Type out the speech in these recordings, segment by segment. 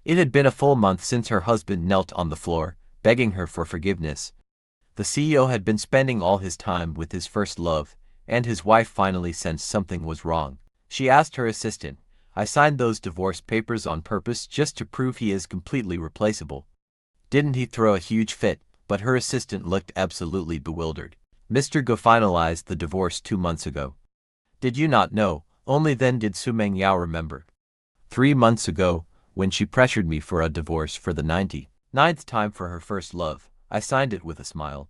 It had been a full month since her husband knelt on the floor, begging her for forgiveness. The CEO had been spending all his time with his first love, and his wife finally sensed something was wrong. She asked her assistant, "I signed those divorce papers on purpose just to prove he is completely replaceable. Didn't he throw a huge fit?" But her assistant looked absolutely bewildered. "Mr. Go finalized the divorce 2 months ago. Did you not know?" Only then did Su Mengyao remember. 3 months ago, when she pressured me for a divorce for the 99th time for her first love, I signed it with a smile.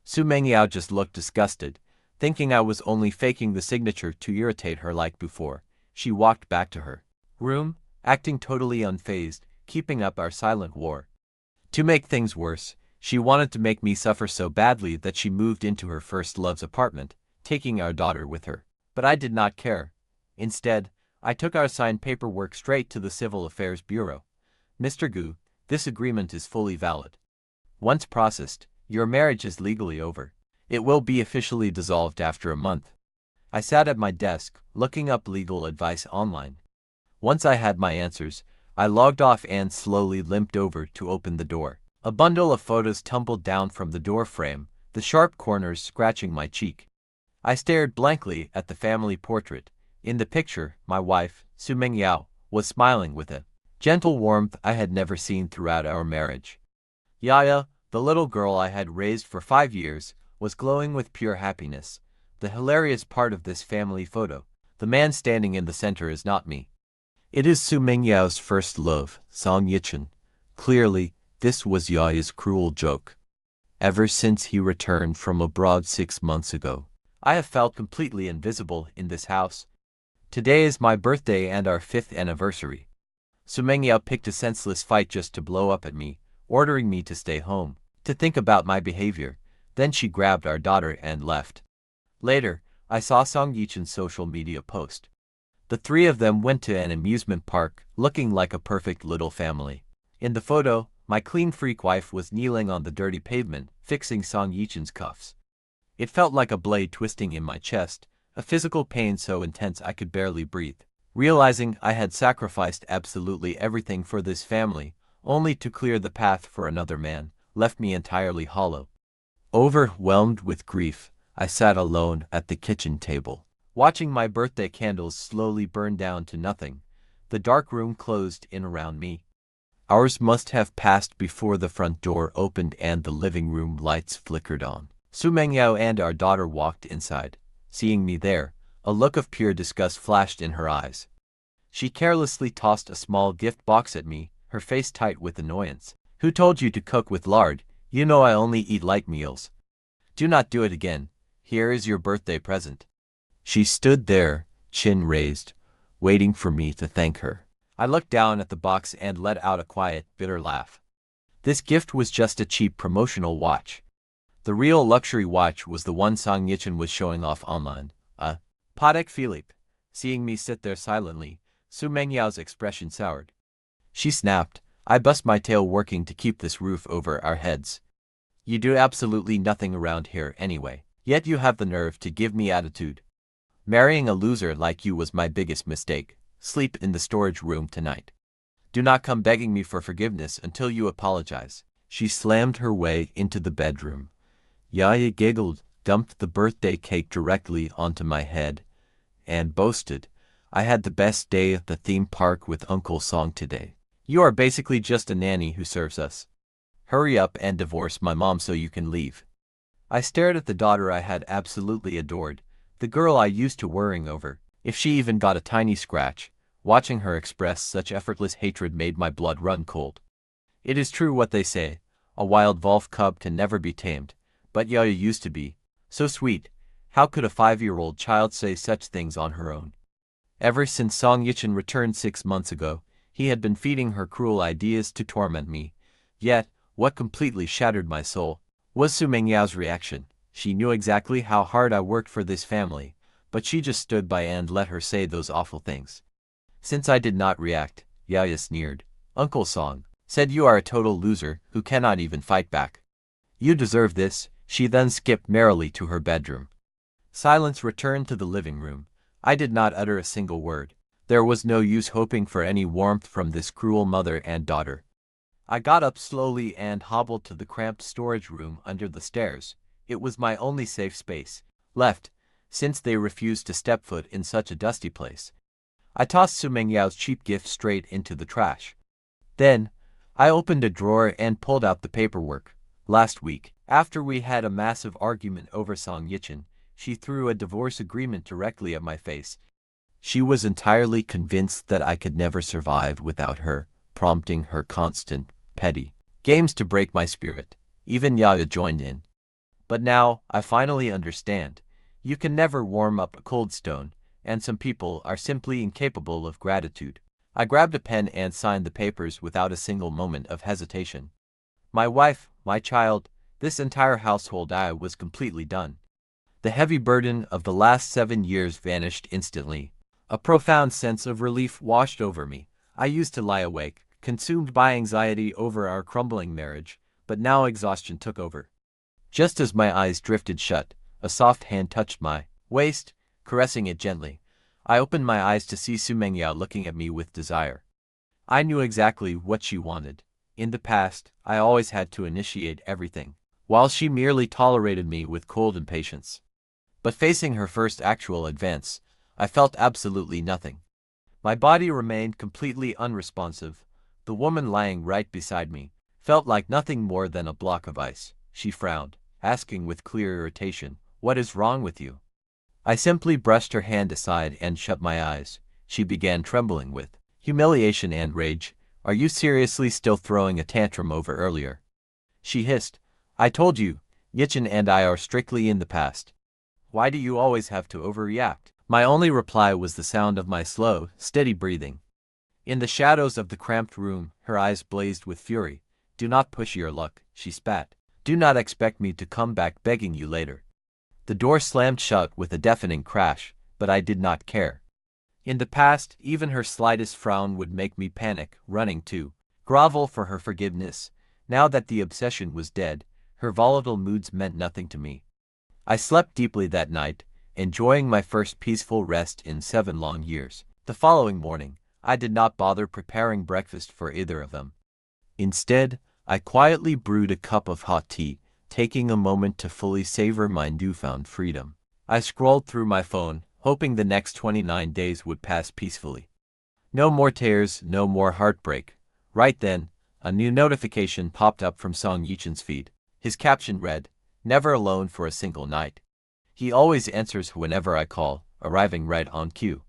Su Mengyao just looked disgusted, thinking I was only faking the signature to irritate her like before. She walked back to her room, acting totally unfazed, keeping up our silent war. To make things worse, she wanted to make me suffer so badly that she moved into her first love's apartment, taking our daughter with her. But I did not care. Instead, I took our signed paperwork straight to the Civil Affairs Bureau. "Mr. Gu, this agreement is fully valid. Once processed, your marriage is legally over. It will be officially dissolved after a month." I sat at my desk, looking up legal advice online. Once I had my answers, I logged off and slowly limped over to open the door. A bundle of photos tumbled down from the door frame, the sharp corners scratching my cheek. I stared blankly at the family portrait. In the picture, my wife, Su Mengyao, was smiling with a gentle warmth I had never seen throughout our marriage. Yaya, the little girl I had raised for 5 years, was glowing with pure happiness. The hilarious part of this family photo, the man standing in the center is not me. It is Su Mengyao's first love, Song Yichen. Clearly, this was Yaya's cruel joke. Ever since he returned from abroad 6 months ago, I have felt completely invisible in this house. Today is my birthday and our 5th anniversary. Su Mengyao picked a senseless fight just to blow up at me, ordering me to stay home, to think about my behavior. Then she grabbed our daughter and left. Later, I saw Song Yichen's social media post. The three of them went to an amusement park, looking like a perfect little family. In the photo, my clean freak wife was kneeling on the dirty pavement, fixing Song Yichen's cuffs. It felt like a blade twisting in my chest, a physical pain so intense I could barely breathe. Realizing I had sacrificed absolutely everything for this family, only to clear the path for another man, left me entirely hollow. Overwhelmed with grief, I sat alone at the kitchen table, watching my birthday candles slowly burn down to nothing. The dark room closed in around me. Hours must have passed before the front door opened and the living room lights flickered on. Su Mengyao and our daughter walked inside. Seeing me there, a look of pure disgust flashed in her eyes. She carelessly tossed a small gift box at me, her face tight with annoyance. "Who told you to cook with lard? You know I only eat light meals. Do not do it again. Here is your birthday present." She stood there, chin raised, waiting for me to thank her. I looked down at the box and let out a quiet, bitter laugh. This gift was just a cheap promotional watch. The real luxury watch was the one Song Yichen was showing off online. A Patek Philippe. Seeing me sit there silently, Su Mengyao's expression soured. She snapped, "I bust my tail working to keep this roof over our heads. You do absolutely nothing around here anyway, yet you have the nerve to give me attitude. Marrying a loser like you was my biggest mistake. Sleep in the storage room tonight. Do not come begging me for forgiveness until you apologize." She slammed her way into the bedroom. Yaya giggled, dumped the birthday cake directly onto my head, and boasted, "I had the best day at the theme park with Uncle Song today. You are basically just a nanny who serves us. Hurry up and divorce my mom so you can leave." I stared at the daughter I had absolutely adored, the girl I used to worrying over if she even got a tiny scratch. Watching her express such effortless hatred made my blood run cold. It is true what they say, a wild wolf cub can never be tamed, but Yaya used to be so sweet. How could a 5-year-old child say such things on her own? Ever since Song Yichen returned 6 months ago, he had been feeding her cruel ideas to torment me. Yet, what completely shattered my soul was Su Mengyao's reaction. She knew exactly how hard I worked for this family, but she just stood by and let her say those awful things. Since I did not react, Yaya sneered. "Uncle Song said you are a total loser who cannot even fight back. You deserve this." She then skipped merrily to her bedroom. Silence returned to the living room. I did not utter a single word. There was no use hoping for any warmth from this cruel mother and daughter. I got up slowly and hobbled to the cramped storage room under the stairs. It was my only safe space left, since they refused to step foot in such a dusty place. I tossed Su Mengyao's cheap gift straight into the trash. Then, I opened a drawer and pulled out the paperwork. Last week, after we had a massive argument over Song Yichin, she threw a divorce agreement directly at my face. She was entirely convinced that I could never survive without her, prompting her constant, petty games to break my spirit. Even Yaya joined in. But now, I finally understand. You can never warm up a cold stone, and some people are simply incapable of gratitude. I grabbed a pen and signed the papers without a single moment of hesitation. My wife, my child, this entire household, I was completely done. The heavy burden of the last 7 years vanished instantly. A profound sense of relief washed over me. I used to lie awake, consumed by anxiety over our crumbling marriage, but now exhaustion took over. Just as my eyes drifted shut, a soft hand touched my waist, caressing it gently. I opened my eyes to see Su Mengyao looking at me with desire. I knew exactly what she wanted. In the past, I always had to initiate everything, while she merely tolerated me with cold impatience. But facing her first actual advance, I felt absolutely nothing. My body remained completely unresponsive. The woman lying right beside me felt like nothing more than a block of ice. She frowned, asking with clear irritation, "What is wrong with you?" I simply brushed her hand aside and shut my eyes. She began trembling with humiliation and rage. "Are you seriously still throwing a tantrum over earlier?" she hissed. "I told you, Yichin and I are strictly in the past. Why do you always have to overreact?" My only reply was the sound of my slow, steady breathing. In the shadows of the cramped room, her eyes blazed with fury. "Do not push your luck," she spat. "Do not expect me to come back begging you later." The door slammed shut with a deafening crash, but I did not care. In the past, even her slightest frown would make me panic, running to grovel for her forgiveness. Now that the obsession was dead, her volatile moods meant nothing to me. I slept deeply that night, enjoying my first peaceful rest in 7 long years. The following morning, I did not bother preparing breakfast for either of them. Instead, I quietly brewed a cup of hot tea, taking a moment to fully savor my newfound freedom. I scrolled through my phone, hoping the next 29 days would pass peacefully. No more tears, no more heartbreak. Right then, a new notification popped up from Song Yichin's feed. His caption read, "Never alone for a single night. He always answers whenever I call, arriving right on cue."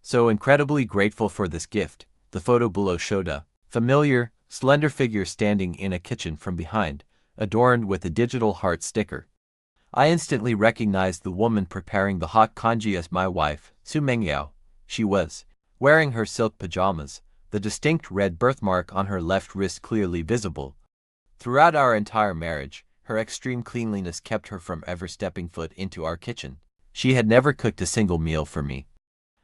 So incredibly grateful for this gift. The photo below showed a familiar, slender figure standing in a kitchen from behind, adorned with a digital heart sticker. I instantly recognized the woman preparing the hot congee as my wife, Su Mengyao. She was wearing her silk pajamas, the distinct red birthmark on her left wrist clearly visible. Throughout our entire marriage, her extreme cleanliness kept her from ever stepping foot into our kitchen. She had never cooked a single meal for me.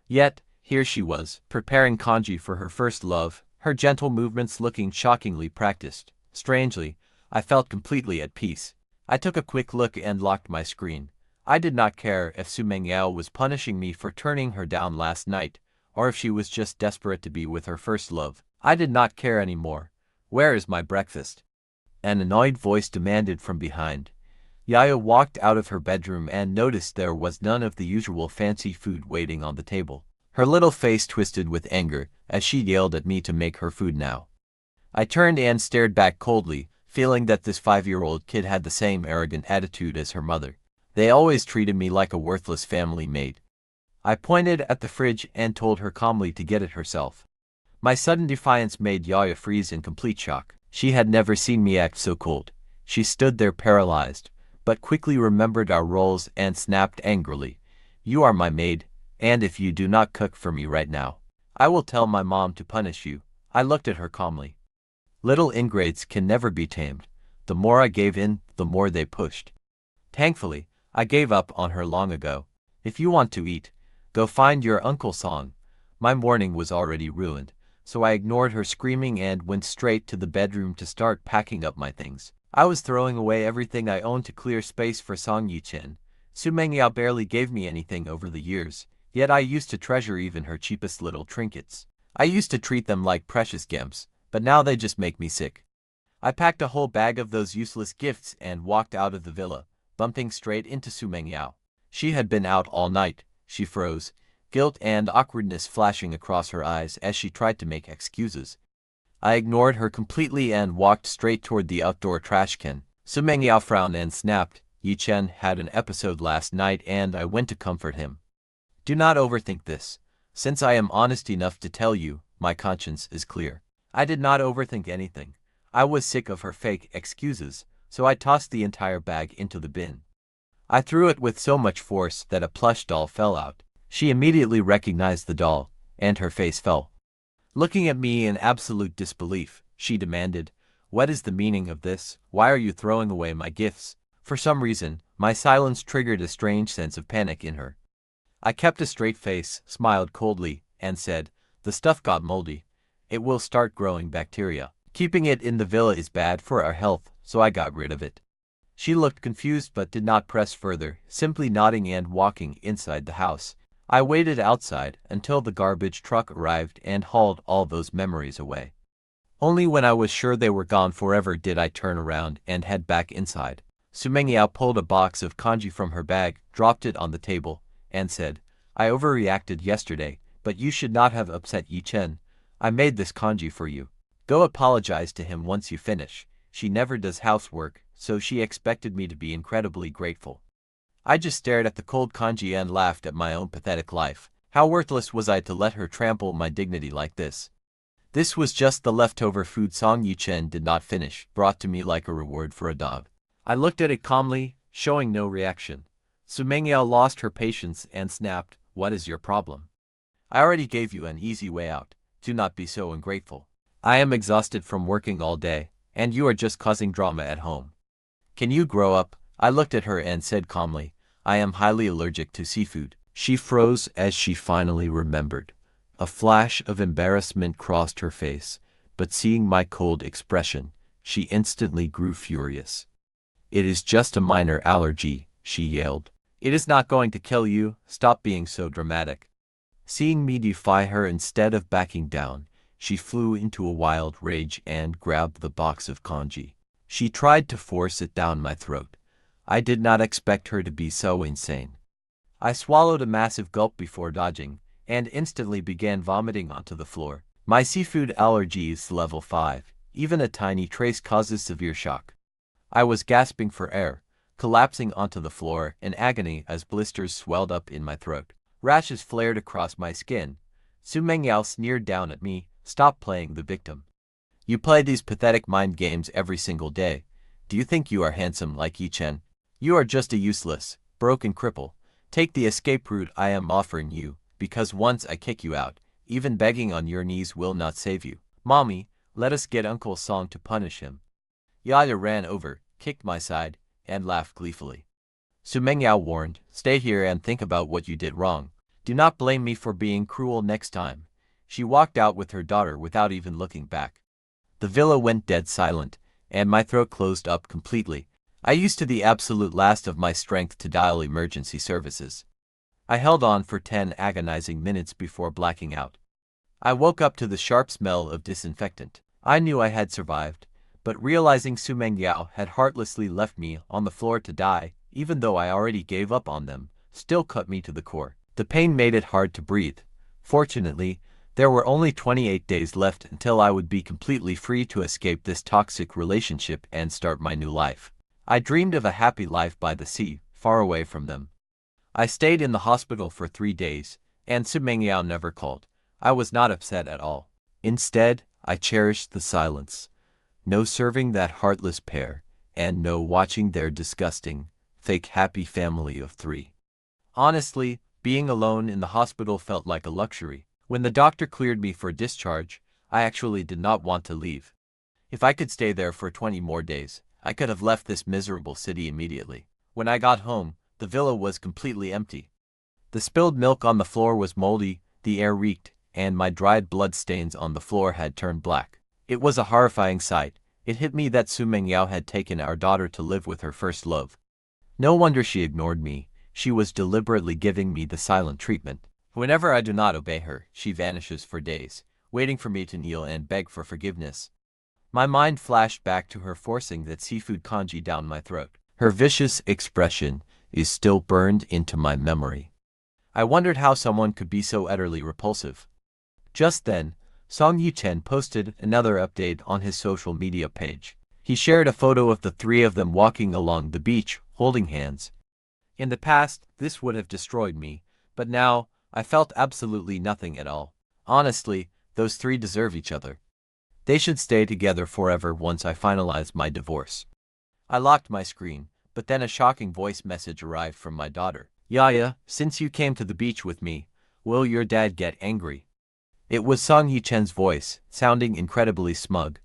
Yet, here she was, preparing congee for her first love, her gentle movements looking shockingly practiced. Strangely, I felt completely at peace. I took a quick look and locked my screen. I did not care if Su Mengyao was punishing me for turning her down last night, or if she was just desperate to be with her first love. I did not care anymore. "Where is my breakfast?" an annoyed voice demanded from behind. Yaya walked out of her bedroom and noticed there was none of the usual fancy food waiting on the table. Her little face twisted with anger as she yelled at me to make her food now. I turned and stared back coldly, feeling that this 5-year-old kid had the same arrogant attitude as her mother. They always treated me like a worthless family maid. I pointed at the fridge and told her calmly to get it herself. My sudden defiance made Yaya freeze in complete shock. She had never seen me act so cold. She stood there paralyzed, but quickly remembered our roles and snapped angrily, "You are my maid, and if you do not cook for me right now, I will tell my mom to punish you." I looked at her calmly. Little ingrates can never be tamed. The more I gave in, the more they pushed. Thankfully, I gave up on her long ago. "If you want to eat, go find your Uncle Song." My morning was already ruined, so I ignored her screaming and went straight to the bedroom to start packing up my things. I was throwing away everything I owned to clear space for Song Yichin. Su Mengyao barely gave me anything over the years. Yet I used to treasure even her cheapest little trinkets. I used to treat them like precious gems, but now they just make me sick. I packed a whole bag of those useless gifts and walked out of the villa, bumping straight into Su Mengyao. She had been out all night. She froze, guilt and awkwardness flashing across her eyes as she tried to make excuses. I ignored her completely and walked straight toward the outdoor trash can. Su Mengyao frowned and snapped. Yi Chen had an episode last night and I went to comfort him. Do not overthink this. Since I am honest enough to tell you, my conscience is clear. I did not overthink anything. I was sick of her fake excuses, so I tossed the entire bag into the bin. I threw it with so much force that a plush doll fell out. She immediately recognized the doll, and her face fell. Looking at me in absolute disbelief, she demanded, "What is the meaning of this? Why are you throwing away my gifts?" For some reason, my silence triggered a strange sense of panic in her. I kept a straight face, smiled coldly, and said, "The stuff got moldy. It will start growing bacteria. Keeping it in the villa is bad for our health, so I got rid of it." She looked confused but did not press further, simply nodding and walking inside the house. I waited outside until the garbage truck arrived and hauled all those memories away. Only when I was sure they were gone forever did I turn around and head back inside. Su Mengyao pulled a box of kanji from her bag, dropped it on the table, and said, "I overreacted yesterday, but you should not have upset Yi Chen. I made this kanji for you. Go apologize to him once you finish." She never does housework, so she expected me to be incredibly grateful. I just stared at the cold kanji and laughed at my own pathetic life. How worthless was I to let her trample my dignity like this? This was just the leftover food Song Yi Chen did not finish, brought to me like a reward for a dog. I looked at it calmly, showing no reaction. Su Mengyao lost her patience and snapped, "What is your problem? I already gave you an easy way out. Do not be so ungrateful. I am exhausted from working all day, and you are just causing drama at home. Can you grow up?" I looked at her and said calmly, "I am highly allergic to seafood." She froze as she finally remembered. A flash of embarrassment crossed her face, but seeing my cold expression, she instantly grew furious. "It is just a minor allergy," she yelled. "It is not going to kill you. Stop being so dramatic." Seeing me defy her instead of backing down, she flew into a wild rage and grabbed the box of kanji. She tried to force it down my throat. I did not expect her to be so insane. I swallowed a massive gulp before dodging, and instantly began vomiting onto the floor. My seafood allergy is level 5. Even a tiny trace causes severe shock. I was gasping for air, collapsing onto the floor in agony as blisters swelled up in my throat. Rashes flared across my skin. Su Mengyao sneered down at me, "Stop playing the victim. You play these pathetic mind games every single day. Do you think you are handsome like Yi Chen? You are just a useless, broken cripple. Take the escape route I am offering you, because once I kick you out, even begging on your knees will not save you. Mommy, let us get Uncle Song to punish him." Yaya ran over, kicked my side, and laughed gleefully. Su Mengyao warned, "Stay here and think about what you did wrong. Do not blame me for being cruel next time." She walked out with her daughter without even looking back. The villa went dead silent, and my throat closed up completely. I used to the absolute last of my strength to dial emergency services. I held on for 10 agonizing minutes before blacking out. I woke up to the sharp smell of disinfectant. I knew I had survived, but realizing Su Mengyao had heartlessly left me on the floor to die, even though I already gave up on them, still cut me to the core. The pain made it hard to breathe. Fortunately, there were only 28 days left until I would be completely free to escape this toxic relationship and start my new life. I dreamed of a happy life by the sea, far away from them. I stayed in the hospital for 3 days, and Su Mengyao never called. I was not upset at all. Instead, I cherished the silence. No serving that heartless pair, and no watching their disgusting, fake happy family of 3. Honestly, being alone in the hospital felt like a luxury. When the doctor cleared me for discharge, I actually did not want to leave. If I could stay there for 20 more days, I could have left this miserable city immediately. When I got home, the villa was completely empty. The spilled milk on the floor was moldy, the air reeked, and my dried blood stains on the floor had turned black. It was a horrifying sight. It hit me that Su Mengyao had taken our daughter to live with her first love. No wonder she ignored me. She was deliberately giving me the silent treatment. Whenever I do not obey her, she vanishes for days, waiting for me to kneel and beg for forgiveness. My mind flashed back to her forcing that seafood congee down my throat. Her vicious expression is still burned into my memory. I wondered how someone could be so utterly repulsive. Just then, Song Yi-chen posted another update on his social media page. He shared a photo of the three of them walking along the beach, holding hands. In the past, this would have destroyed me, but now, I felt absolutely nothing at all. Honestly, those three deserve each other. They should stay together forever once I finalize my divorce. I locked my screen, but then a shocking voice message arrived from my daughter. Yaya, since you came to the beach with me, will your dad get angry? It was Song Yi-chen's voice, sounding incredibly smug.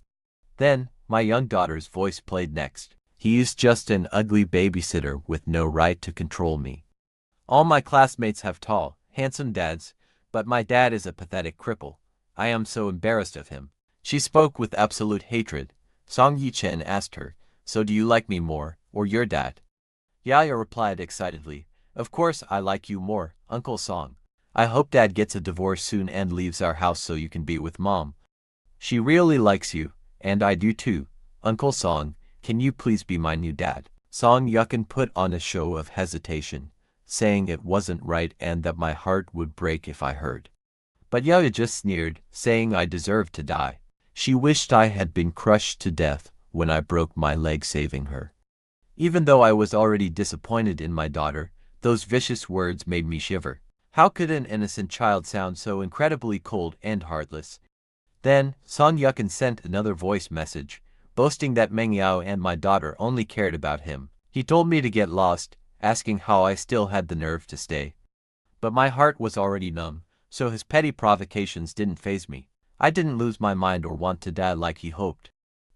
Then, my young daughter's voice played next. He is just an ugly babysitter with no right to control me. All my classmates have tall, handsome dads, but my dad is a pathetic cripple. I am so embarrassed of him. She spoke with absolute hatred. Song Yi-chen asked her, so do you like me more, or your dad? Yaya replied excitedly, of course I like you more, Uncle Song. I hope dad gets a divorce soon and leaves our house so you can be with mom. She really likes you, and I do too. Uncle Song, can you please be my new dad? Song Yukin put on a show of hesitation, saying it wasn't right and that my heart would break if I heard. But Yaya just sneered, saying I deserved to die. She wished I had been crushed to death when I broke my leg saving her. Even though I was already disappointed in my daughter, those vicious words made me shiver. How could an innocent child sound so incredibly cold and heartless? Then, Song Yukin sent another voice message, boasting that Meng Yao and my daughter only cared about him. He told me to get lost, asking how I still had the nerve to stay. But my heart was already numb, so his petty provocations didn't faze me. I didn't lose my mind or want to die like he hoped.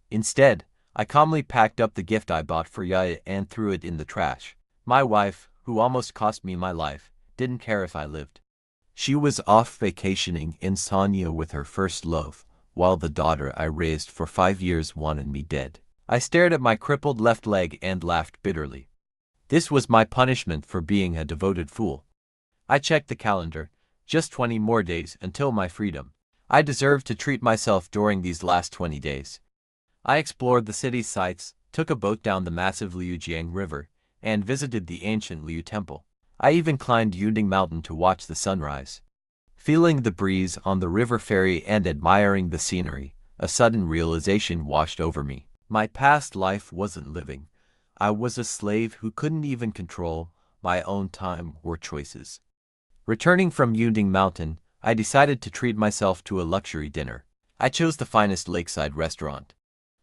Instead, I calmly packed up the gift I bought for Yaya and threw it in the trash. My wife, who almost cost me my life, didn't care if I lived. She was off vacationing in Sanya with her first love, while the daughter I raised for 5 years wanted me dead. I stared at my crippled left leg and laughed bitterly. This was my punishment for being a devoted fool. I checked the calendar, just 20 more days until my freedom. I deserved to treat myself during these last 20 days. I explored the city's sights, took a boat down the massive Liujiang River, and visited the ancient Liu Temple. I even climbed Yunding Mountain to watch the sunrise. Feeling the breeze on the river ferry and admiring the scenery, a sudden realization washed over me. My past life wasn't living. I was a slave who couldn't even control my own time or choices. Returning from Yunding Mountain, I decided to treat myself to a luxury dinner. I chose the finest lakeside restaurant.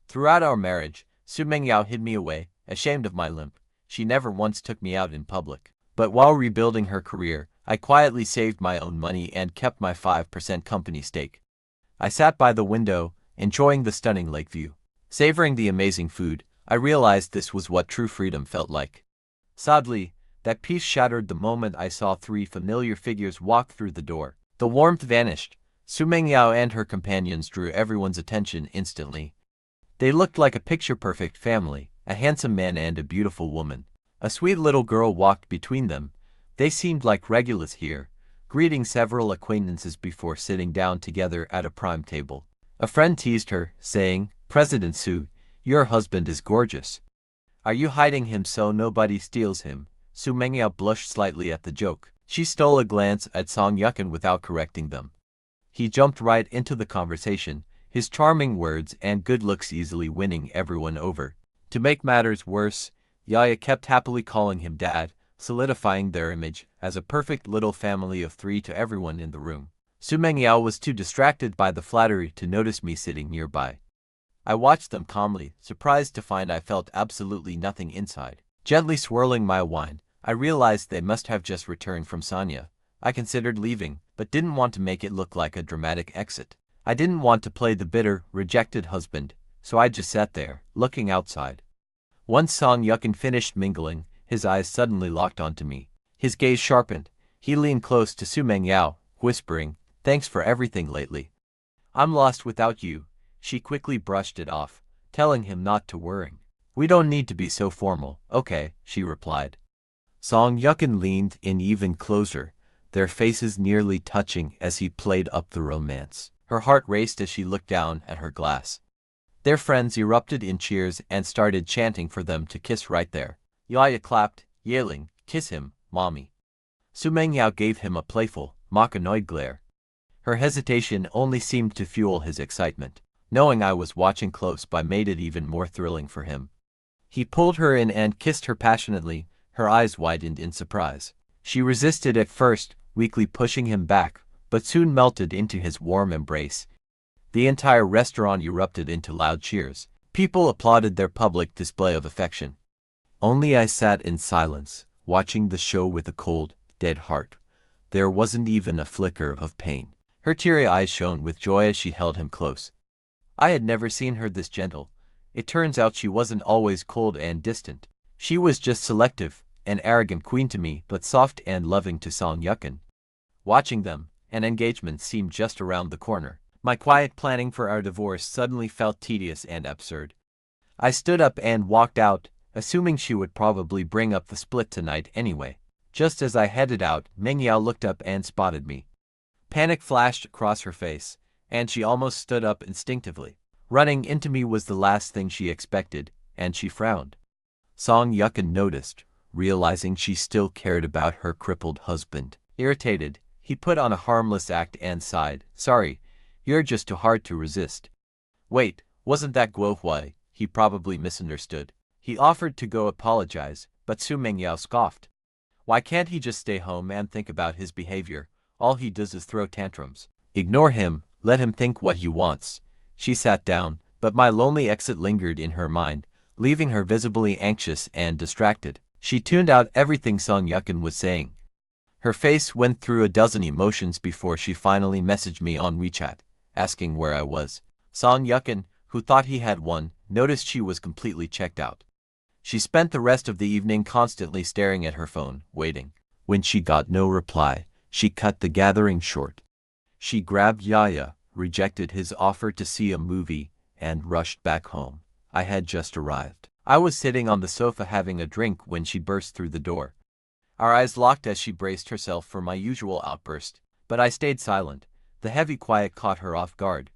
Throughout our marriage, Su Mengyao hid me away, ashamed of my limp. She never once took me out in public. But while rebuilding her career, I quietly saved my own money and kept my 5% company stake. I sat by the window, enjoying the stunning lake view. Savoring the amazing food, I realized this was what true freedom felt like. Sadly, that peace shattered the moment I saw 3 familiar figures walk through the door. The warmth vanished. Su Mengyao and her companions drew everyone's attention instantly. They looked like a picture-perfect family, a handsome man and a beautiful woman. A sweet little girl walked between them. They seemed like regulars here, greeting several acquaintances before sitting down together at a prime table. A friend teased her, saying, President Su, your husband is gorgeous. Are you hiding him so nobody steals him? Su Mengyao blushed slightly at the joke. She stole a glance at Song Yukin without correcting them. He jumped right into the conversation, his charming words and good looks easily winning everyone over. To make matters worse, Yaya kept happily calling him dad, solidifying their image as a perfect little family of 3 to everyone in the room. Su Mengyao was too distracted by the flattery to notice me sitting nearby. I watched them calmly, surprised to find I felt absolutely nothing inside. Gently swirling my wine, I realized they must have just returned from Sanya. I considered leaving, but didn't want to make it look like a dramatic exit. I didn't want to play the bitter, rejected husband, so I just sat there, looking outside. Once Song Yukin finished mingling, his eyes suddenly locked onto me. His gaze sharpened. He leaned close to Su Mengyao, whispering, Thanks for everything lately. I'm lost without you. She quickly brushed it off, telling him not to worry. We don't need to be so formal, okay, she replied. Song Yukin leaned in even closer, their faces nearly touching as he played up the romance. Her heart raced as she looked down at her glass. Their friends erupted in cheers and started chanting for them to kiss right there. Yaya clapped, yelling, "Kiss him, mommy." Su Mengyao gave him a playful, mock-annoyed glare. Her hesitation only seemed to fuel his excitement. Knowing I was watching close by made it even more thrilling for him. He pulled her in and kissed her passionately, her eyes widened in surprise. She resisted at first, weakly pushing him back, but soon melted into his warm embrace. The entire restaurant erupted into loud cheers. People applauded their public display of affection. Only I sat in silence, watching the show with a cold, dead heart. There wasn't even a flicker of pain. Her teary eyes shone with joy as she held him close. I had never seen her this gentle. It turns out she wasn't always cold and distant. She was just selective, an arrogant queen to me, but soft and loving to Song Yukin. Watching them, an engagement seemed just around the corner. My quiet planning for our divorce suddenly felt tedious and absurd. I stood up and walked out, assuming she would probably bring up the split tonight anyway. Just as I headed out, Mengyao looked up and spotted me. Panic flashed across her face, and she almost stood up instinctively. Running into me was the last thing she expected, and she frowned. Song Yukin noticed, realizing she still cared about her crippled husband. Irritated, he put on a harmless act and sighed. "Sorry, you're just too hard to resist." Wait, wasn't that Guo Hui? He probably misunderstood. He offered to go apologize, but Su Mengyao scoffed. Why can't he just stay home and think about his behavior? All he does is throw tantrums. Ignore him, let him think what he wants. She sat down, but my lonely exit lingered in her mind, leaving her visibly anxious and distracted. She tuned out everything Song Yukin was saying. Her face went through a dozen emotions before she finally messaged me on WeChat, asking where I was. Song Yukin, who thought he had won, noticed she was completely checked out. She spent the rest of the evening constantly staring at her phone, waiting. When she got no reply, she cut the gathering short. She grabbed Yaya, rejected his offer to see a movie, and rushed back home. I had just arrived. I was sitting on the sofa having a drink when she burst through the door. Our eyes locked as she braced herself for my usual outburst, but I stayed silent. The heavy quiet caught her off guard.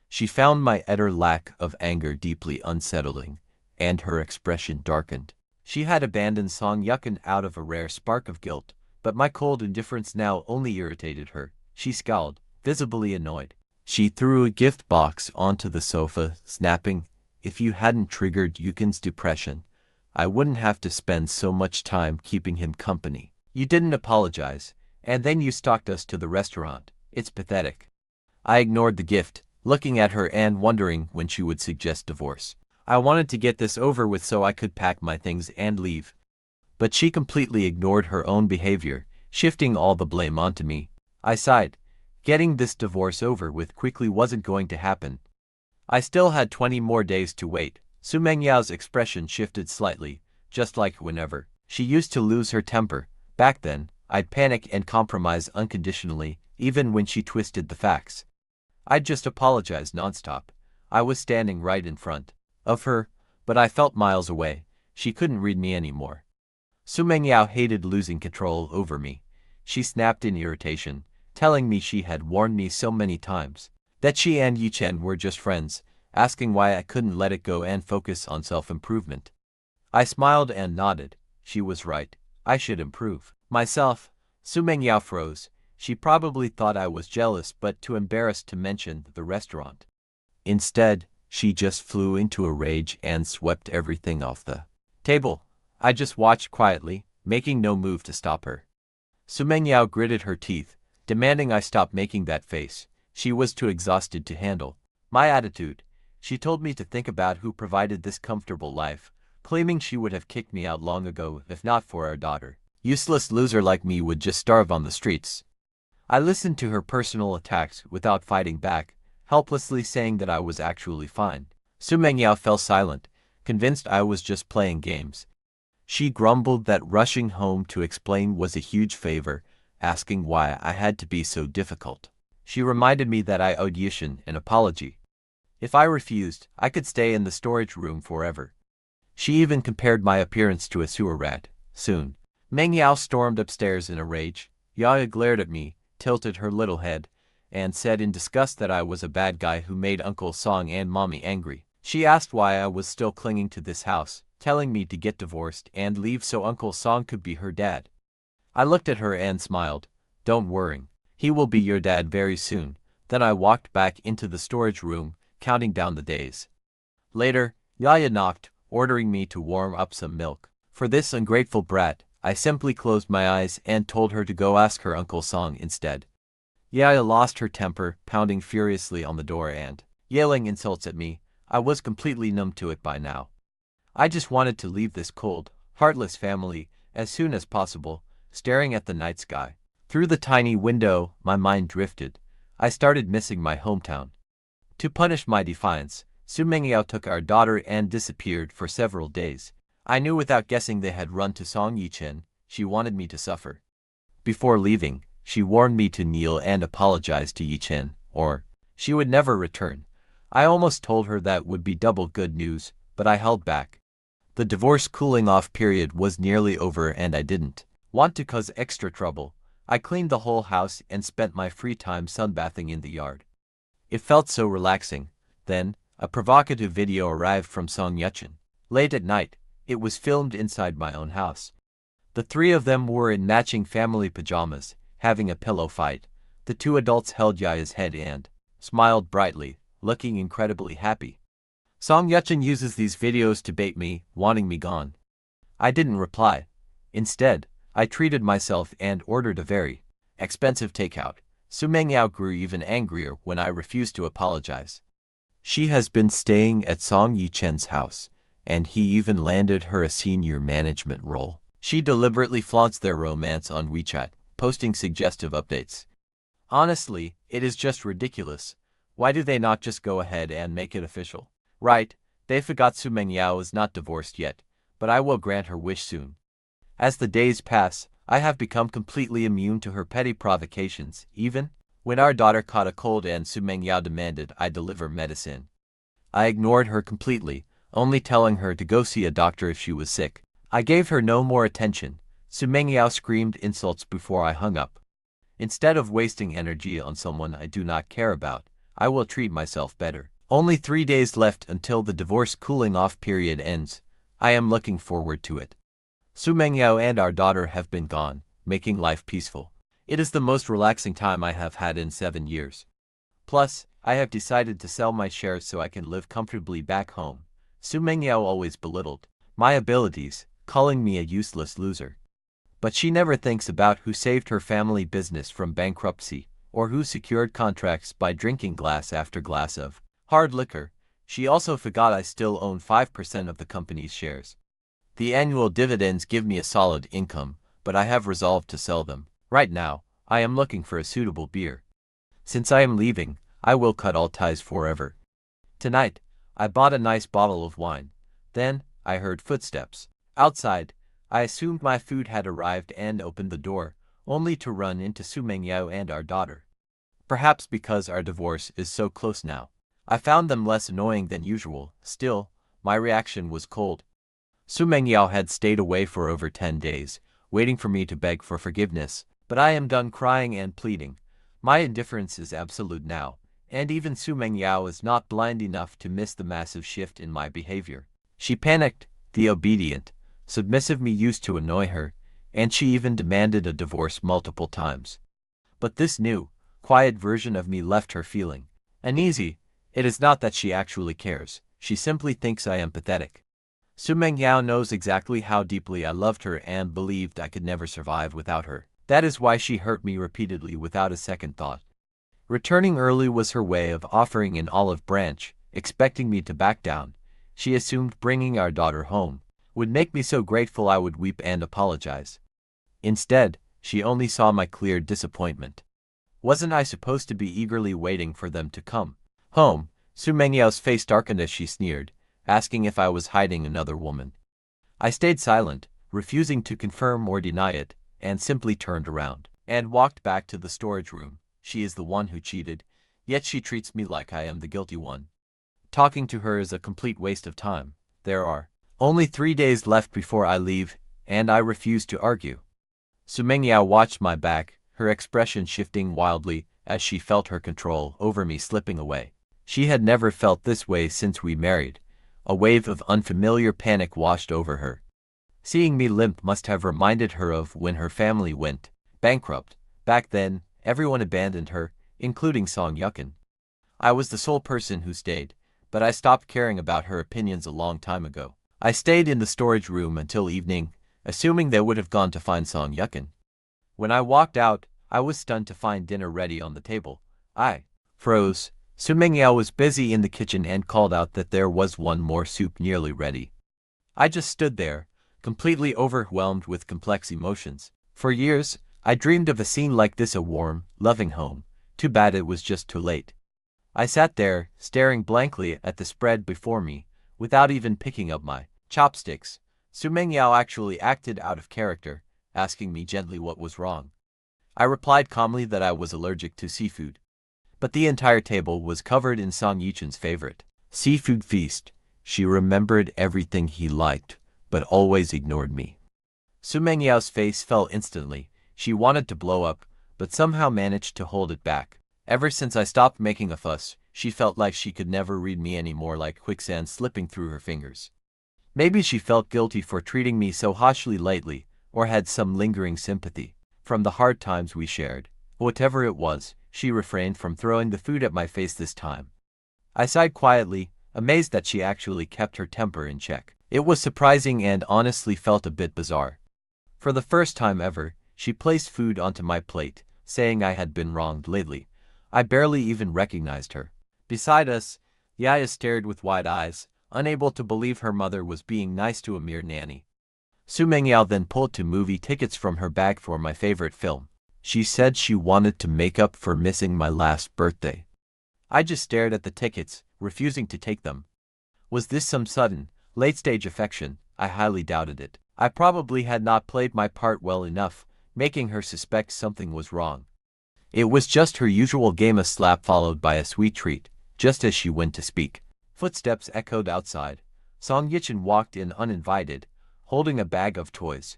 She found my utter lack of anger deeply unsettling, and her expression darkened. She had abandoned Song Yukin out of a rare spark of guilt, but my cold indifference now only irritated her. She scowled, visibly annoyed. She threw a gift box onto the sofa, snapping, "If you hadn't triggered Yukin's depression, I wouldn't have to spend so much time keeping him company. You didn't apologize, and then you stalked us to the restaurant. It's pathetic." I ignored the gift, looking at her and wondering when she would suggest divorce. I wanted to get this over with so I could pack my things and leave. But she completely ignored her own behavior, shifting all the blame onto me. I sighed. Getting this divorce over with quickly wasn't going to happen. I still had 20 more days to wait. Su Mengyao's expression shifted slightly, just like whenever she used to lose her temper. Back then, I'd panic and compromise unconditionally, even when she twisted the facts. I'd just apologize nonstop. I was standing right in front of her, but I felt miles away. She couldn't read me anymore. Su Mengyao hated losing control over me. She snapped in irritation, telling me she had warned me so many times that she and Yichen were just friends, asking why I couldn't let it go and focus on self-improvement. I smiled and nodded. She was right. I should improve myself. Su Mengyao froze. She probably thought I was jealous but too embarrassed to mention the restaurant. Instead, she just flew into a rage and swept everything off the table. I just watched quietly, making no move to stop her. Su Mengyao gritted her teeth, demanding I stop making that face. She was too exhausted to handle my attitude. She told me to think about who provided this comfortable life, claiming she would have kicked me out long ago if not for our daughter. Useless loser like me would just starve on the streets. I listened to her personal attacks without fighting back, helplessly saying that I was actually fine. Su Mengyao fell silent, convinced I was just playing games. She grumbled that rushing home to explain was a huge favor, asking why I had to be so difficult. She reminded me that I owed Yishin an apology. If I refused, I could stay in the storage room forever. She even compared my appearance to a sewer rat. Soon, Mengyao stormed upstairs in a rage. Yaya glared at me, tilted her little head, and said in disgust that I was a bad guy who made Uncle Song and Mommy angry. She asked why I was still clinging to this house, telling me to get divorced and leave so Uncle Song could be her dad. I looked at her and smiled. Don't worry, he will be your dad very soon. Then I walked back into the storage room, counting down the days. Later, Yaya knocked, ordering me to warm up some milk. For this ungrateful brat, I simply closed my eyes and told her to go ask her Uncle Song instead. Yaya lost her temper, pounding furiously on the door and yelling insults at me. I was completely numb to it by now. I just wanted to leave this cold, heartless family as soon as possible, staring at the night sky. Through the tiny window, my mind drifted. I started missing my hometown. To punish my defiance, Su Mengyao took our daughter and disappeared for several days. I knew without guessing they had run to Song Yichen. She wanted me to suffer. Before leaving, she warned me to kneel and apologize to Yichen, or she would never return. I almost told her that would be double good news, but I held back. The divorce cooling-off period was nearly over and I didn't want to cause extra trouble. I cleaned the whole house and spent my free time sunbathing in the yard. It felt so relaxing. Then, a provocative video arrived from Song Yichen. Late at night, it was filmed inside my own house. The three of them were in matching family pajamas, having a pillow fight. The two adults held Yaya's head and smiled brightly, looking incredibly happy. Song Yichen uses these videos to bait me, wanting me gone. I didn't reply. Instead, I treated myself and ordered a very expensive takeout. Su Mengyao grew even angrier when I refused to apologize. She has been staying at Song Yichen's house, and he even landed her a senior management role. She deliberately flaunts their romance on WeChat, posting suggestive updates. Honestly, it is just ridiculous. Why do they not just go ahead and make it official? Right, they forgot Su Mengyao is not divorced yet, but I will grant her wish soon. As the days pass, I have become completely immune to her petty provocations, even when our daughter caught a cold and Su Mengyao demanded I deliver medicine. I ignored her completely, only telling her to go see a doctor if she was sick. I gave her no more attention. Su Mengyao screamed insults before I hung up. Instead of wasting energy on someone I do not care about, I will treat myself better. Only 3 days left until the divorce cooling-off period ends. I am looking forward to it. Su Mengyao and our daughter have been gone, making life peaceful. It is the most relaxing time I have had in 7 years. Plus, I have decided to sell my shares so I can live comfortably back home. Su Mengyao always belittled my abilities, calling me a useless loser. But she never thinks about who saved her family business from bankruptcy, or who secured contracts by drinking glass after glass of hard liquor. She also forgot I still own 5% of the company's shares. The annual dividends give me a solid income, but I have resolved to sell them. Right now, I am looking for a suitable beer. Since I am leaving, I will cut all ties forever. Tonight, I bought a nice bottle of wine. Then, I heard footsteps. Outside, I assumed my food had arrived and opened the door, only to run into Su Mengyao and our daughter. Perhaps because our divorce is so close now, I found them less annoying than usual. Still, my reaction was cold. Su Mengyao had stayed away for over 10 days, waiting for me to beg for forgiveness, but I am done crying and pleading. My indifference is absolute now, and even Su Mengyao is not blind enough to miss the massive shift in my behavior. She panicked. The obedient, submissive me used to annoy her, and she even demanded a divorce multiple times. But this new, quiet version of me left her feeling uneasy. It is not that she actually cares, she simply thinks I am pathetic. Su Mengyao knows exactly how deeply I loved her and believed I could never survive without her. That is why she hurt me repeatedly without a second thought. Returning early was her way of offering an olive branch, expecting me to back down. She assumed bringing our daughter home would make me so grateful I would weep and apologize. Instead, she only saw my clear disappointment. Wasn't I supposed to be eagerly waiting for them to come home? Su Mengyao's face darkened as she sneered, asking if I was hiding another woman. I stayed silent, refusing to confirm or deny it, and simply turned around and walked back to the storage room. She is the one who cheated, yet she treats me like I am the guilty one. Talking to her is a complete waste of time. There are only 3 days left before I leave, and I refuse to argue. Su Mengyao watched my back, her expression shifting wildly as she felt her control over me slipping away. She had never felt this way since we married. A wave of unfamiliar panic washed over her. Seeing me limp must have reminded her of when her family went bankrupt. Back then, everyone abandoned her, including Song Yukin. I was the sole person who stayed, but I stopped caring about her opinions a long time ago. I stayed in the storage room until evening, assuming they would have gone to find Song Yukin. When I walked out, I was stunned to find dinner ready on the table. I froze. Su Mingyao was busy in the kitchen and called out that there was one more soup nearly ready. I just stood there, completely overwhelmed with complex emotions. For years, I dreamed of a scene like this, a warm, loving home. Too bad it was just too late. I sat there, staring blankly at the spread before me, without even picking up my chopsticks. Su Mingyao actually acted out of character, asking me gently what was wrong. I replied calmly that I was allergic to seafood. But the entire table was covered in Song Yichen's favorite seafood feast. She remembered everything he liked, but always ignored me. Su Mengyao's face fell instantly. She wanted to blow up, but somehow managed to hold it back. Ever since I stopped making a fuss, she felt like she could never read me anymore, like quicksand slipping through her fingers. Maybe she felt guilty for treating me so harshly lately, or had some lingering sympathy from the hard times we shared. Whatever it was, she refrained from throwing the food at my face this time. I sighed quietly, amazed that she actually kept her temper in check. It was surprising and honestly felt a bit bizarre. For the first time ever, she placed food onto my plate, saying I had been wronged lately. I barely even recognized her. Beside us, Yaya stared with wide eyes, unable to believe her mother was being nice to a mere nanny. Su Mingyao then pulled 2 movie tickets from her bag for my favorite film. She said she wanted to make up for missing my last birthday. I just stared at the tickets, refusing to take them. Was this some sudden, late-stage affection? I highly doubted it. I probably had not played my part well enough, making her suspect something was wrong. It was just her usual game, a slap followed by a sweet treat, just as she went to speak. Footsteps echoed outside. Song Yichen walked in uninvited, holding a bag of toys.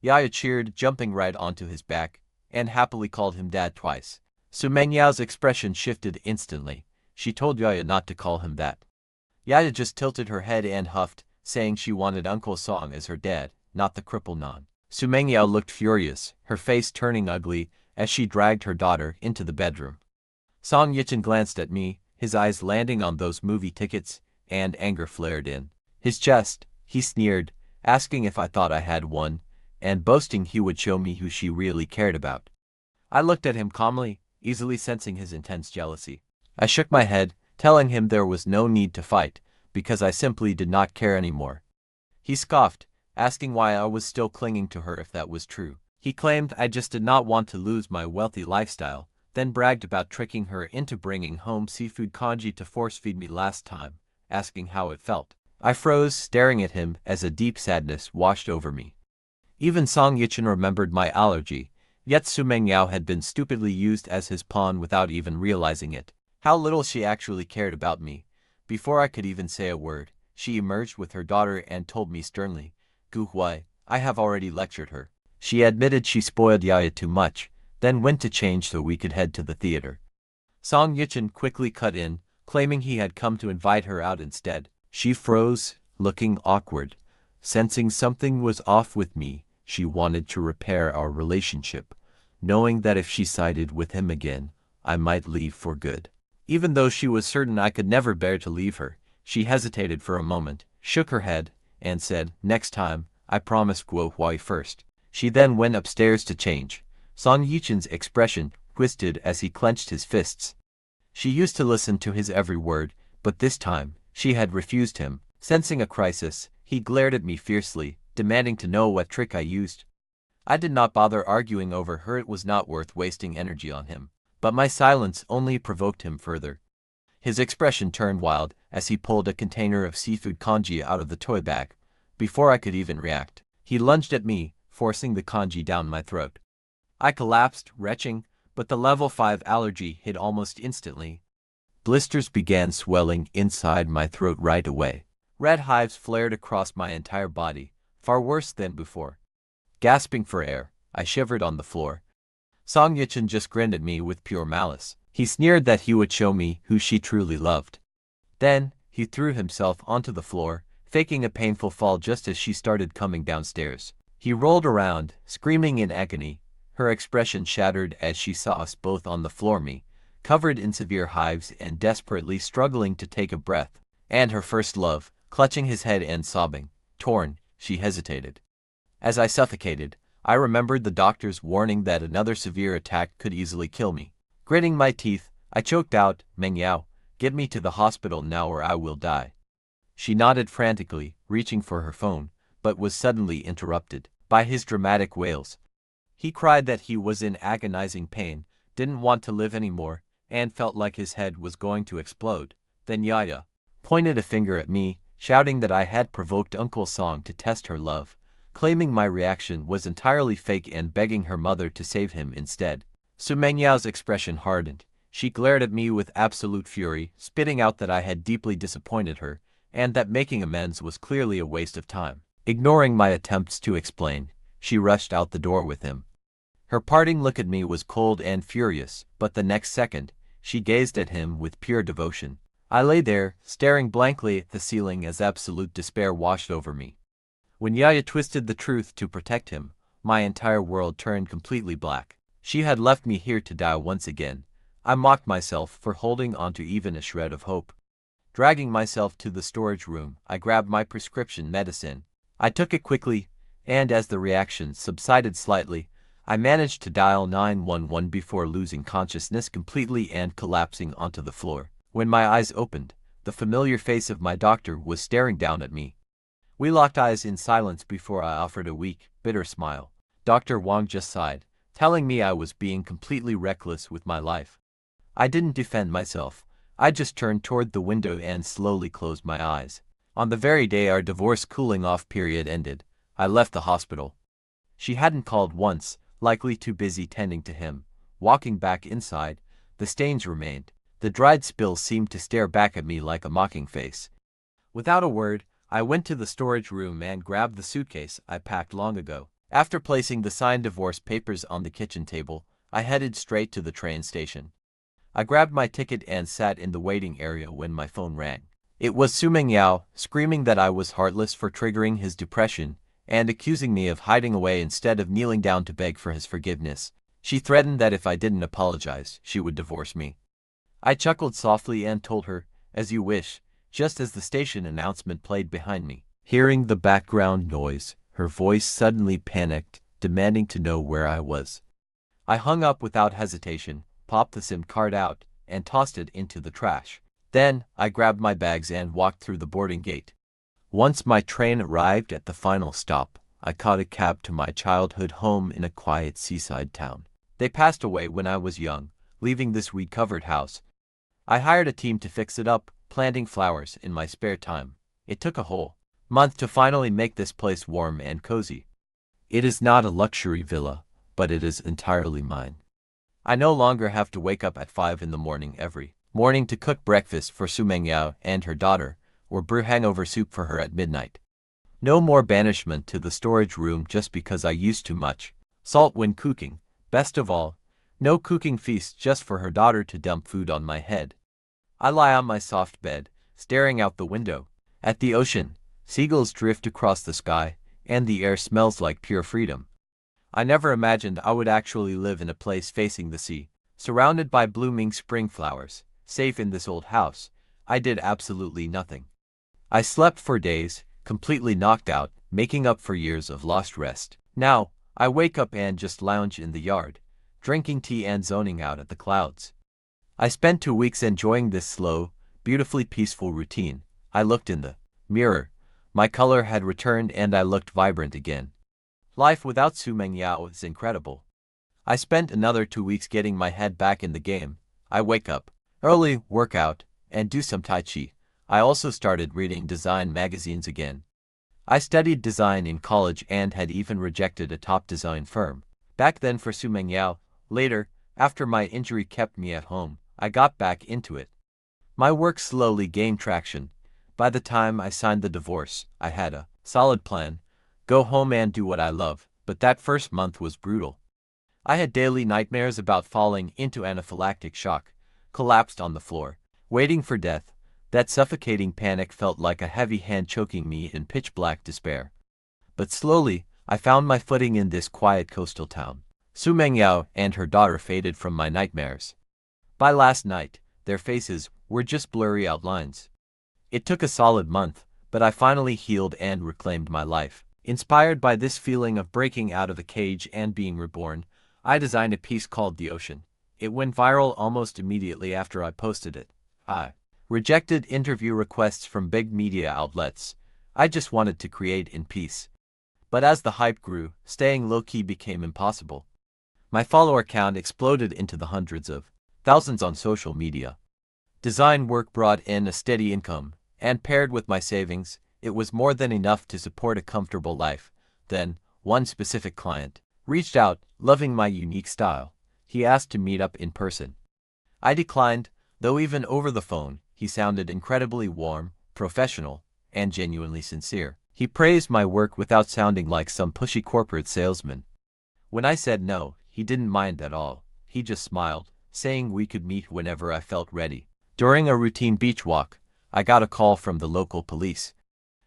Yaya cheered, jumping right onto his back, and happily called him dad twice. Su Mengyao's expression shifted instantly. She told Yaya not to call him that. Yaya just tilted her head and huffed, saying she wanted Uncle Song as her dad, not the cripple non. Su Mengyao looked furious, her face turning ugly, as she dragged her daughter into the bedroom. Song Yichen glanced at me, his eyes landing on those movie tickets, and anger flared in his chest. He sneered, asking if I thought I had one, and boasting he would show me who she really cared about. I looked at him calmly, easily sensing his intense jealousy. I shook my head, telling him there was no need to fight, because I simply did not care anymore. He scoffed, asking why I was still clinging to her if that was true. He claimed I just did not want to lose my wealthy lifestyle, then bragged about tricking her into bringing home seafood congee to force-feed me last time, asking how it felt. I froze, staring at him as a deep sadness washed over me. Even Song Yichen remembered my allergy, yet Su Mengyao had been stupidly used as his pawn without even realizing it. How little she actually cared about me. Before I could even say a word, she emerged with her daughter and told me sternly, "Gu Huai, I have already lectured her." She admitted she spoiled Yaya too much, then went to change so we could head to the theater. Song Yichen quickly cut in, claiming he had come to invite her out instead. She froze, looking awkward. Sensing something was off with me, she wanted to repair our relationship, knowing that if she sided with him again, I might leave for good. Even though she was certain I could never bear to leave her, she hesitated for a moment, shook her head, and said, "Next time, I promise Guo Huai first." She then went upstairs to change. Song Yichen's expression twisted as he clenched his fists. She used to listen to his every word, but this time, she had refused him. Sensing a crisis, he glared at me fiercely, demanding to know what trick I used. I did not bother arguing over her, it was not worth wasting energy on him. But my silence only provoked him further. His expression turned wild as he pulled a container of seafood congee out of the toy bag. Before I could even react, he lunged at me, forcing the congee down my throat. I collapsed, retching, but the level 5 allergy hit almost instantly. Blisters began swelling inside my throat right away. Red hives flared across my entire body, far worse than before. Gasping for air, I shivered on the floor. Song Yichin just grinned at me with pure malice. He sneered that he would show me who she truly loved. Then, he threw himself onto the floor, faking a painful fall just as she started coming downstairs. He rolled around, screaming in agony. Her expression shattered as she saw us both on the floor, me, covered in severe hives and desperately struggling to take a breath, and her first love, clutching his head and sobbing. Torn, she hesitated. As I suffocated, I remembered the doctor's warning that another severe attack could easily kill me. Gritting my teeth, I choked out, "Meng Yao, get me to the hospital now or I will die." She nodded frantically, reaching for her phone, but was suddenly interrupted by his dramatic wails. He cried that he was in agonizing pain, didn't want to live anymore, and felt like his head was going to explode. Then Yaya pointed a finger at me, shouting that I had provoked Uncle Song to test her love, claiming my reaction was entirely fake and begging her mother to save him instead. Su Mengyao's expression hardened. She glared at me with absolute fury, spitting out that I had deeply disappointed her, and that making amends was clearly a waste of time. Ignoring my attempts to explain, she rushed out the door with him. Her parting look at me was cold and furious, but the next second, she gazed at him with pure devotion. I lay there, staring blankly at the ceiling as absolute despair washed over me. When Yaya twisted the truth to protect him, my entire world turned completely black. She had left me here to die once again. I mocked myself for holding onto even a shred of hope. Dragging myself to the storage room, I grabbed my prescription medicine. I took it quickly, and as the reaction subsided slightly, I managed to dial 911 before losing consciousness completely and collapsing onto the floor. When my eyes opened, the familiar face of my doctor was staring down at me. We locked eyes in silence before I offered a weak, bitter smile. Dr. Wang just sighed, telling me I was being completely reckless with my life. I didn't defend myself. I just turned toward the window and slowly closed my eyes. On the very day our divorce cooling-off period ended, I left the hospital. She hadn't called once, likely too busy tending to him. Walking back inside, the stains remained. The dried spill seemed to stare back at me like a mocking face. Without a word, I went to the storage room and grabbed the suitcase I packed long ago. After placing the signed divorce papers on the kitchen table, I headed straight to the train station. I grabbed my ticket and sat in the waiting area when my phone rang. It was Su Mengyao, screaming that I was heartless for triggering his depression, and accusing me of hiding away instead of kneeling down to beg for his forgiveness. She threatened that if I didn't apologize, she would divorce me. I chuckled softly and told her, "As you wish," just as the station announcement played behind me. Hearing the background noise, her voice suddenly panicked, demanding to know where I was. I hung up without hesitation, popped the SIM card out, and tossed it into the trash. Then, I grabbed my bags and walked through the boarding gate. Once my train arrived at the final stop, I caught a cab to my childhood home in a quiet seaside town. They passed away when I was young, leaving this weed-covered house. I hired a team to fix it up, planting flowers in my spare time. It took a whole month to finally make this place warm and cozy. It is not a luxury villa, but it is entirely mine. I no longer have to wake up at 5 in the morning every morning to cook breakfast for Su Mengyao and her daughter, or brew hangover soup for her at midnight. No more banishment to the storage room just because I used too much salt when cooking. Best of all, no cooking feast just for her daughter to dump food on my head. I lie on my soft bed, staring out the window at the ocean. Seagulls drift across the sky, and the air smells like pure freedom. I never imagined I would actually live in a place facing the sea, surrounded by blooming spring flowers. Safe in this old house, I did absolutely nothing. I slept for days, completely knocked out, making up for years of lost rest. Now, I wake up and just lounge in the yard, drinking tea and zoning out at the clouds. I spent 2 weeks enjoying this slow, beautifully peaceful routine. I looked in the mirror. My color had returned and I looked vibrant again. Life without Su Mengyao is incredible. I spent another 2 weeks getting my head back in the game. I wake up early, work out, and do some Tai Chi. I also started reading design magazines again. I studied design in college and had even rejected a top design firm. Back then for Su Mengyao. Later, after my injury kept me at home, I got back into it. My work slowly gained traction. By the time I signed the divorce, I had a solid plan. Go home and do what I love, but that first month was brutal. I had daily nightmares about falling into anaphylactic shock, collapsed on the floor, waiting for death. That suffocating panic felt like a heavy hand choking me in pitch-black despair. But slowly, I found my footing in this quiet coastal town. Su Mengyao and her daughter faded from my nightmares. By last night, their faces were just blurry outlines. It took a solid month, but I finally healed and reclaimed my life. Inspired by this feeling of breaking out of a cage and being reborn, I designed a piece called The Ocean. It went viral almost immediately after I posted it. I rejected interview requests from big media outlets. I just wanted to create in peace. But as the hype grew, staying low-key became impossible. My follower count exploded into the hundreds of thousands on social media. Design work brought in a steady income, and paired with my savings, it was more than enough to support a comfortable life. Then, one specific client reached out, loving my unique style. He asked to meet up in person. I declined, though even over the phone, he sounded incredibly warm, professional, and genuinely sincere. He praised my work without sounding like some pushy corporate salesman. When I said no, he didn't mind at all. He just smiled, saying we could meet whenever I felt ready. During a routine beach walk, I got a call from the local police.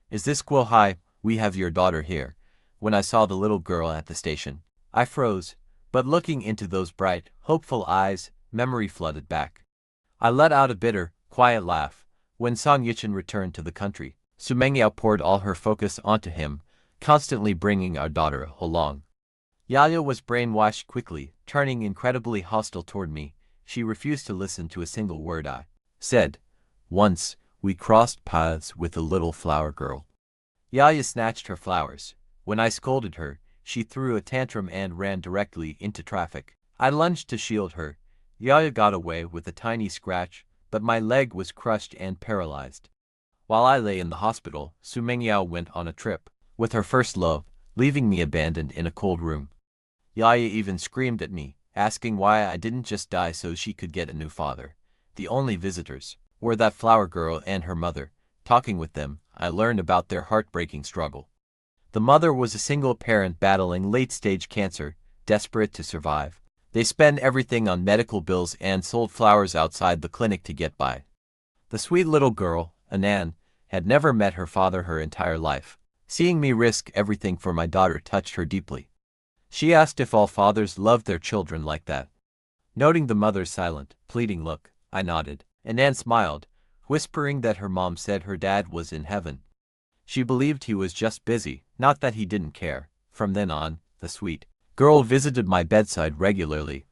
"Is this Guo Hai? We have your daughter here." When I saw the little girl at the station, I froze, but looking into those bright, hopeful eyes, memory flooded back. I let out a bitter, quiet laugh. When Song Yichin returned to the country, Su Mengyao poured all her focus onto him, constantly bringing our daughter along. Yaya was brainwashed quickly, turning incredibly hostile toward me. She refused to listen to a single word I said. Once, we crossed paths with a little flower girl. Yaya snatched her flowers. When I scolded her, she threw a tantrum and ran directly into traffic. I lunged to shield her. Yaya got away with a tiny scratch, but my leg was crushed and paralyzed. While I lay in the hospital, Su Mengyao went on a trip with her first love, leaving me abandoned in a cold room. Yaya even screamed at me, asking why I didn't just die so she could get a new father. The only visitors were that flower girl and her mother. Talking with them, I learned about their heartbreaking struggle. The mother was a single parent battling late-stage cancer, desperate to survive. They spent everything on medical bills and sold flowers outside the clinic to get by. The sweet little girl, Anan, had never met her father her entire life. Seeing me risk everything for my daughter touched her deeply. She asked if all fathers loved their children like that. Noting the mother's silent, pleading look, I nodded. Anan smiled, whispering that her mom said her dad was in heaven. She believed he was just busy, not that he didn't care. From then on, the sweet girl visited my bedside regularly.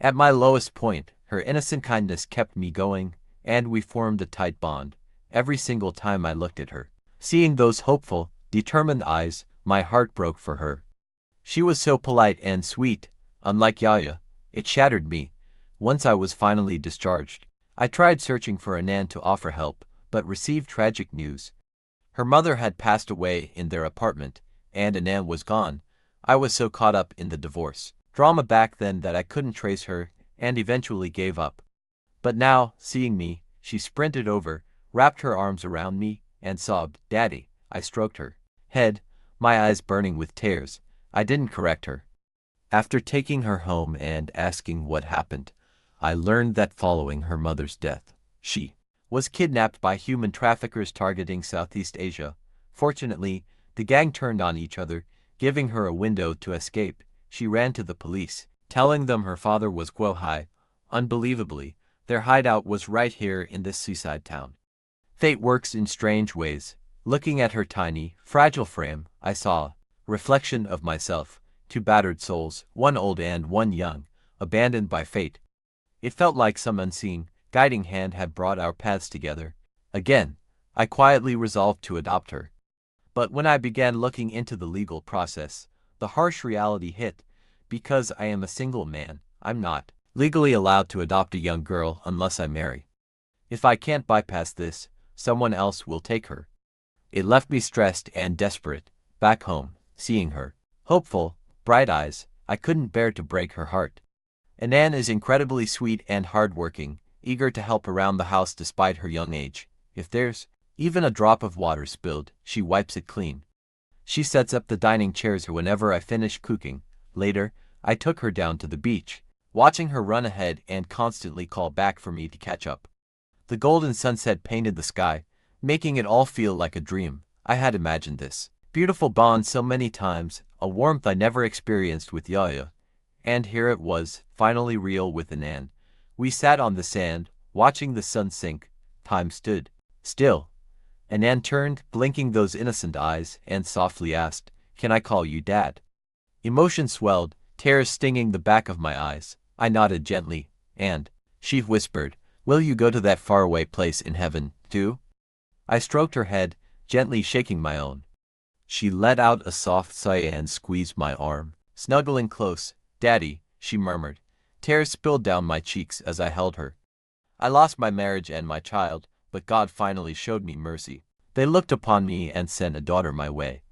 At my lowest point, her innocent kindness kept me going, and we formed a tight bond. Every single time I looked at her, seeing those hopeful, determined eyes, my heart broke for her. She was so polite and sweet, unlike Yaya. It shattered me. Once I was finally discharged, I tried searching for Anan to offer help, but received tragic news. Her mother had passed away in their apartment, and Anan was gone. I was so caught up in the divorce drama back then that I couldn't trace her, and eventually gave up. But now, seeing me, she sprinted over, wrapped her arms around me, and sobbed, "Daddy." I stroked her head, my eyes burning with tears. I didn't correct her. After taking her home and asking what happened, I learned that following her mother's death, she was kidnapped by human traffickers targeting Southeast Asia. Fortunately, the gang turned on each other, giving her a window to escape. She ran to the police, telling them her father was Guo Hai. Unbelievably, their hideout was right here in this seaside town. Fate works in strange ways. Looking at her tiny, fragile frame, I saw a reflection of myself, two battered souls, one old and one young, abandoned by fate. It felt like some unseen, guiding hand had brought our paths together. Again, I quietly resolved to adopt her. But when I began looking into the legal process, the harsh reality hit. Because I am a single man, I'm not legally allowed to adopt a young girl unless I marry. If I can't bypass this, someone else will take her. It left me stressed and desperate. Back home, seeing her hopeful, bright eyes, I couldn't bear to break her heart. Anan is incredibly sweet and hardworking, eager to help around the house despite her young age. If there's even a drop of water spilled, she wipes it clean. She sets up the dining chairs whenever I finish cooking. Later, I took her down to the beach, watching her run ahead and constantly call back for me to catch up. The golden sunset painted the sky, making it all feel like a dream. I had imagined this beautiful bond so many times, a warmth I never experienced with Yaya. And here it was, finally real with Anan. We sat on the sand, watching the sun sink. Time stood still. Anan turned, blinking those innocent eyes, and softly asked, "Can I call you Dad?" Emotion swelled, tears stinging the back of my eyes. I nodded gently, and she whispered, "Will you go to that faraway place in heaven, too?" I stroked her head, gently shaking my own. She let out a soft sigh and squeezed my arm. Snuggling close, "Daddy," she murmured. Tears spilled down my cheeks as I held her. I lost my marriage and my child, but God finally showed me mercy. They looked upon me and sent a daughter my way.